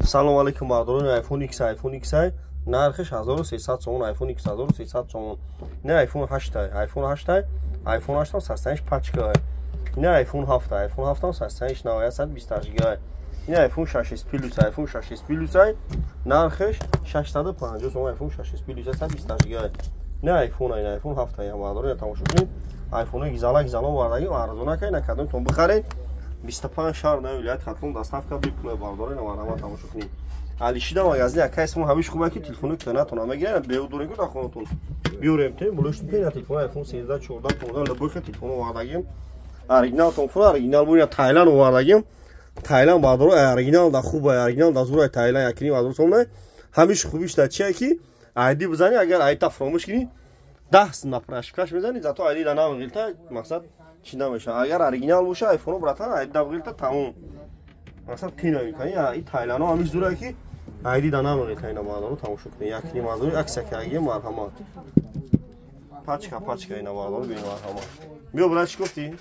салом алейкум бардорони iPhone X iPhone X нархиш 1300 сомон iPhone X 1300 сомон не iPhone 8 iPhone 8 iPhone 8 састаниш пачка не iPhone 7 iPhone 7 састаниш 928 гига не iPhone 6s Plus iPhone 6s Plus нархиш 650 сомон iPhone 6s Plus 128 гига не iPhone ай iPhone 7 ям бардорони тамошо кунед iPhone гизала вардаги арзона кай накадам тон бихаред 25 шаҳр на вилоят хатфон доставка бикунед бардорони варама тамошо кунед алишида магазин акайсмо ҳамиш хуба ки телефони кӯнатон мегирен беудурин ку дахонатон биёрем те булошти пена телефон iPhone 13 14 15 лабоха телефон вардагим оригинал телефон оригинал буя Тайланд вардагим Тайланд бардор оригинал да хуба оригинал да зура Тайланд якини бардор сомна ҳамиш хубиш да чия ки айди бизани агар айта фромош кини 10 на прошкаш мезани зато айди да намгилта мақсад чи намеша агар оригинал боша iPhone братан айди да гилта тамом мақсад тина мекани ай Тайланд ҳамиш зура ки айди да намгилта ина бардор тамошо кини якини мазури аксакаги марҳамат пачка ина бардор бин марҳамат биё брат чӣ гуфти